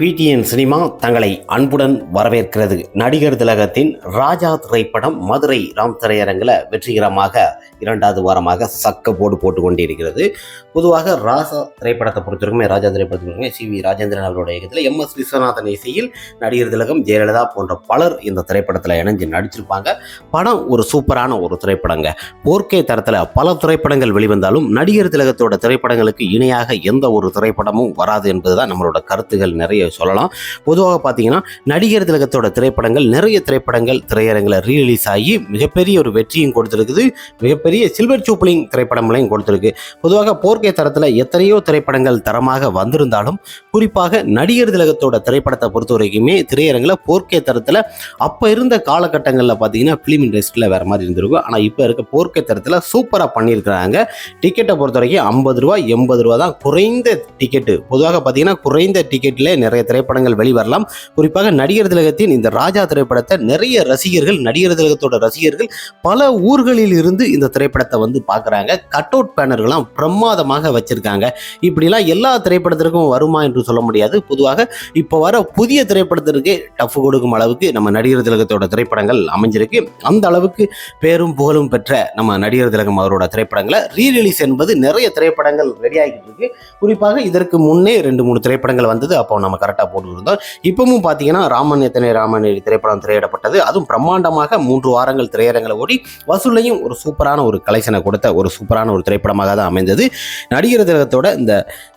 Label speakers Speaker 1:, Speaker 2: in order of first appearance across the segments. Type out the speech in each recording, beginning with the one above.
Speaker 1: PTN cinema தங்களை அன்புடன் வரவேற்கிறது. நடிகர் திலகத்தின் ராஜா திரைப்படம் மதுரை ராம் திரையரங்கில் வெற்றிகரமாக 2வது வாரமாக சக்க போட்டு கொண்டிருக்கிறது. பொதுவாக ராஜா திரைப்படத்தை பொறுத்தவரைக்குமே சி.வி. ராஜேந்திரன் அவருடைய இயக்கத்தில் எம்.எஸ். விஸ்வநாதன் இசையில் நடிகர் திலகம், ஜெயலலிதா போன்ற பலர் இந்த திரைப்படத்தில் இணைஞ்சு நடிச்சிருப்பாங்க. படம் ஒரு சூப்பரான ஒரு திரைப்படங்க. 4K தரத்தில் பல திரைப்படங்கள் வெளிவந்தாலும் நடிகர் திலகத்தோட திரைப்படங்களுக்கு இணையாக எந்த ஒரு திரைப்படமும் வராது என்பதுதான் நம்மளோட கருத்துகள். நிறைய சொல்லலாம். பொதுவாக பார்த்தீங்கன்னா நடிகர் திலகத்தோட திரைப்படங்கள் நிறைய திரைப்படங்கள் திரையரங்கில் ரீரிலீஸ் ஆகி மிகப்பெரிய ஒரு வெற்றியும் கொடுத்துருக்குது. மிகப்பெரிய சில்வர் ஜூப்ளிங் திரைப்படங்களையும் கொடுத்துருக்கு. பொதுவாக 4K தரத்தில் எத்தனையோ திரைப்படங்கள் தரமாக வந்திருந்தாலும் குறிப்பாக நடிகர் திலகத்தோட திரைப்படத்தை பொறுத்த வரைக்குமே திரையரங்கில் 4K தரத்தில் அப்போ இருந்த காலகட்டங்களில் பார்த்தீங்கன்னா ஃபிலிம் இண்டஸ்ட்ரியில் வேறு மாதிரி இருந்திருக்கும். ஆனால் இப்போ இருக்க 4K தரத்தில் சூப்பராக பண்ணியிருக்கிறாங்க. டிக்கெட்டை பொறுத்த வரைக்கும் 50 ரூபா 80 ரூபா தான் குறைந்த டிக்கெட்டு. பொதுவாக பார்த்தீங்கன்னா குறைந்த டிக்கெட்டில் நிறைய திரைப்படங்கள் வெளிவரலாம். குறிப்பாக நடிகர் திலகத்தின் இந்த ராஜா திரைப்படத்தை நிறைய ரசிகர்கள், நடிகர் திலகத்தோட ரசிகர்கள் பல ஊர்களில் இருந்து இந்த திரைப்படத்தை வந்து பார்க்குறாங்க. கட் அவுட் பேனர்கள்லாம் பிரமாதமாக வச்சிருக்காங்க. இப்படிலாம் எல்லா திரைப்படத்திற்கும் வருமா என்று சொல்ல முடியாது. பொதுவாக இப்போ வர புதிய திரைப்படத்திற்கு டஃப் கொடுக்கும் அளவுக்கு நம்ம நடிகர் திலகத்தோட திரைப்படங்கள் அமைஞ்சிருக்கு. அந்த அளவுக்கு பேரும் புகழும் பெற்ற நம்ம நடிகர் திலகம் அவரோட திரைப்படங்களை ரீரிலீஸ் என்பது நிறைய திரைப்படங்கள் ரெடி ஆகிட்டு இருக்கு. குறிப்பாக இதற்கு முன்னே 2-3 திரைப்படங்கள் வந்தது. அப்போ நம்ம கரெக்டாக போட்டுருந்தோம். இப்பவும் பார்த்தீங்கன்னா ராமன் எத்தனை ராமன் திரைப்படம் திரையிடப்பட்டது. அதுவும் பிரம்மாண்டமாக 3 வாரங்கள் திரையரங்களை ஓடி வசூலையும் ஒரு சூப்பரான ஒரு கலெக்ஷனை கொடுத்த ஒரு சூப்பரான ஒரு திரைப்படமாக தான் அமைந்தது. நடிகர் திலகத்தோட இந்த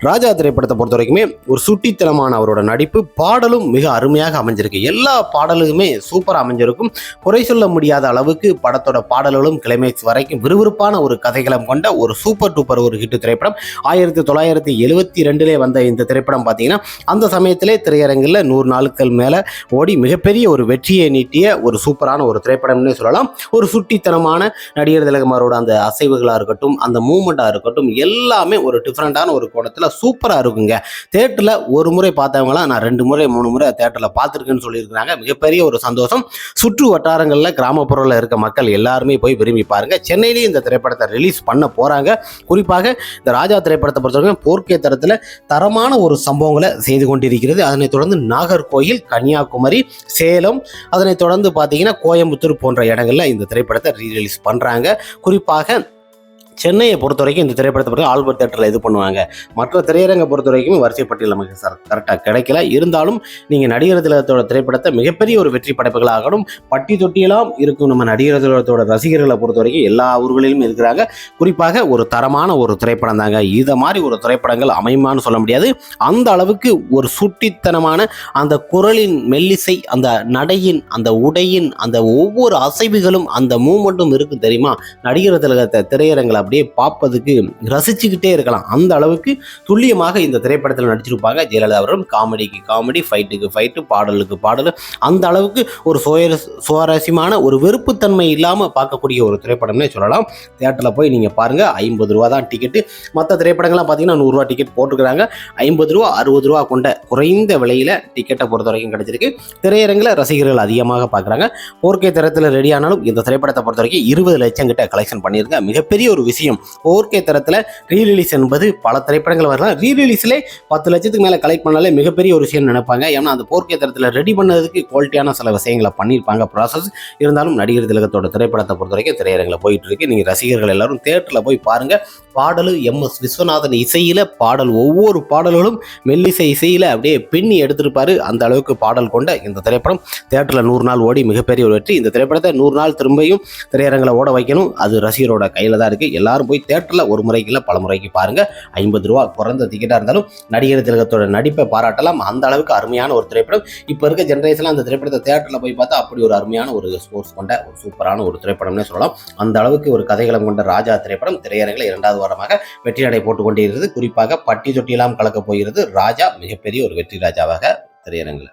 Speaker 1: ராஜா திரைப்படத்தை பொறுத்த வரைக்குமே ஒரு சுட்டித்தனமான அவரோட நடிப்பு, பாடலும் மிக அருமையாக அமைஞ்சிருக்கு. எல்லா பாடலுமே சூப்பராக அமைஞ்சிருக்கும். குறை சொல்ல முடியாத அளவுக்கு படத்தோட பாடல்களும் கிளைமேக்ஸ் வரைக்கும் விறுவிறுப்பான ஒரு கதைகளம் கொண்ட ஒரு சூப்பர் டூப்பர் ஒரு ஹிட் திரைப்படம். 1972 வந்த இந்த திரைப்படம் பார்த்தீங்கன்னா அந்த சமயத்திலே திரையரங்கில் 100 நாட்கள் மேலே ஓடி மிகப்பெரிய ஒரு வெற்றியை நீட்டிய ஒரு சூப்பரான ஒரு திரைப்படம்னே சொல்லலாம். ஒரு சுட்டித்தனமான நடிகர் திலகம் அவரோட அந்த அசைவுகளாக இருக்கட்டும், அந்த மூமெண்ட்டாக இருக்கட்டும், எல்லாமே ஒரு டிஃப்ரெண்டான ஒரு கோணத்தில் சூப்பராக இருக்குங்க. தேட்டரில் ஒரு முறை பார்த்தவங்களாம் நான் 2 முறை 3 முறை தேட்டரில் பார்த்துருக்கேன்னு சொல்லியிருக்கிறாங்க. மிகப்பெரிய ஒரு சந்தோஷம். சுற்று வட்டாரங்களில் கிராமப்புறத்தில் இருக்க மக்கள் எல்லாருமே போய் விரும்பி பாருங்க. சென்னையிலேயே இந்த திரைப்படத்தை ரிலீஸ் பண்ண போகிறாங்க. குறிப்பாக இந்த ராஜா திரைப்படத்தை பொறுத்தவரைக்கும் 4K தரத்தில் தரமான ஒரு சம்பவங்களை செய்து கொண்டிருக்கிறது. அதனைத் தொடர்ந்து நாகர்கோயில், கன்னியாகுமரி, சேலம், அதனைத் தொடர்ந்து பார்த்தீங்கன்னா கோயம்புத்தூர் போன்ற இடங்களில் இந்த திரைப்படத்தை ரீரிலீஸ் பண்ணுறாங்க. குறிப்பாக சென்னையை பொறுத்த வரைக்கும் இந்த திரைப்படத்தை பொறுத்த ஆல்பர்ட் தேட்டரில் இது பண்ணுவாங்க. மற்ற திரையரங்கை பொறுத்த வரைக்கும் வரிசை பட்டியல் நமக்கு கரெக்டாக கிடைக்கல. இருந்தாலும் நீங்கள் நடிகர் திலகத்தோட திரைப்படத்தை மிகப்பெரிய ஒரு வெற்றி படைப்புகளாகணும். பட்டி தொட்டியெல்லாம் இருக்கும் நம்ம நடிகர் திலகத்தோட ரசிகர்களை பொறுத்த வரைக்கும் எல்லா ஊர்களிலும் இருக்கிறாங்க. குறிப்பாக ஒரு தரமான ஒரு திரைப்படம் தாங்க. இதை மாதிரி ஒரு திரைப்படங்கள் அமையுமான்னு சொல்ல முடியாது. அந்த அளவுக்கு ஒரு சுட்டித்தனமான அந்த குரலின் மெல்லிசை, அந்த நடையின், அந்த உடையின், அந்த ஒவ்வொரு அசைவுகளும், அந்த மூமெண்ட்டும் இருக்கு தெரியுமா. நடிகர் திலகத்தை திரையரங்களை அப்படியே பார்ப்பதுக்கு ரசிச்சுக்கிட்டே இருக்கலாம். அந்த அளவுக்கு துல்லியமாக இந்த திரைப்படத்தில் நடிச்சிருப்பாங்க. ஜெயலலிதா அவரும் காமெடிக்கு காமெடி, ஃபைட்டுக்கு ஃபைட்டு, பாடலுக்கு பாடல், அந்த அளவுக்கு ஒரு சுவாரஸ்யமான ஒரு வெறுப்புத்தன்மை இல்லாமல் பார்க்கக்கூடிய ஒரு திரைப்படம்னே சொல்லலாம். தியேட்டரில் போய் நீங்கள் பாருங்கள். 50 ரூபா தான் டிக்கெட்டு. மற்ற திரைப்படங்கள்லாம் பார்த்தீங்கன்னா 100 ரூபா டிக்கெட் போட்டுக்கிறாங்க. 50 ரூபா 60 ரூபா கொண்ட குறைந்த விலையில் டிக்கெட்டை பொறுத்த வரைக்கும் கிடைச்சிருக்கு. திரையரங்கில் ரசிகர்கள் அதிகமாக பார்க்குறாங்க. 4K தரத்தில் ரெடியானாலும் இந்த திரைப்படத்தை பொறுத்த வரைக்கும் 20 லட்சம் கிட்ட கலெக்ஷன் பண்ணியிருக்காங்க. மிகப்பெரிய ஒரு விஷயம். 4K தரத்தில் ரீரிலீஸ் என்பது பல திரைப்படங்கள் வரலாம். ரீரிலீஸ்லே 10 லட்சத்துக்கு மேலே கலெக்ட் பண்ணாலே மிகப்பெரிய ஒரு விஷயம் நினைப்பாங்க. ஏன்னா அந்த 4K தரத்தில் ரெடி பண்ணதுக்கு குவாலிட்டியான சில விஷயங்களை பண்ணியிருப்பாங்க ப்ராசஸ். இருந்தாலும் நடிகர் திலகத்தோட திரைப்படத்தை பொறுத்த வரைக்கும் திரையரங்கில் போயிட்டு இருக்கு. நீங்கள் ரசிகர்கள் எல்லாரும் தேட்டரில் போய் பாருங்கள். பாடல் எம்.எஸ். விஸ்வநாதன் இசையில் பாடல், ஒவ்வொரு பாடல்களும் மெல்லிசை இசையில் அப்படியே பின்னி எடுத்திருப்பாரு. அந்த அளவுக்கு பாடல் கொண்ட இந்த திரைப்படம் தேட்டரில் 100 நாள் ஓடி மிகப்பெரிய ஒரு வெற்றி. இந்த திரைப்படத்தை 100 நாள் திரும்பியும் திரையரங்கில் ஓட வைக்கணும். அது ரசிகரோட கையில் தான் இருக்குது. எல்லாரும் போய் தேட்டரில் ஒரு முறைக்கு இல்லை பல முறைக்கு பாருங்கள். 50 ரூபா குறைந்த டிக்கெட்டாக இருந்தாலும் நடிகர் திலகத்தோட நடிப்பை பாராட்டலாம். அந்த அளவுக்கு அருமையான ஒரு திரைப்படம். இப்போ இருக்க ஜென்ரேஷனில் அந்த திரைப்படத்தை தேட்டரில் போய் பார்த்தா அப்படி ஒரு அருமையான ஒரு ஸ்போர்ட்ஸ் கொண்ட ஒரு சூப்பரான ஒரு திரைப்படம்னே சொல்லலாம். அந்த அளவுக்கு ஒரு கதைகளம் கொண்ட ராஜா திரைப்படம் திரையரங்கில் 2வது வாரமாக வெற்றி நடை போட்டுக் கொண்டிருக்கிறது. குறிப்பாக பட்டி தொட்டியெல்லாம் கலக்கப் போகிறது. ராஜா மிகப்பெரிய ஒரு வெற்றி ராஜாவாக திரையரங்கில்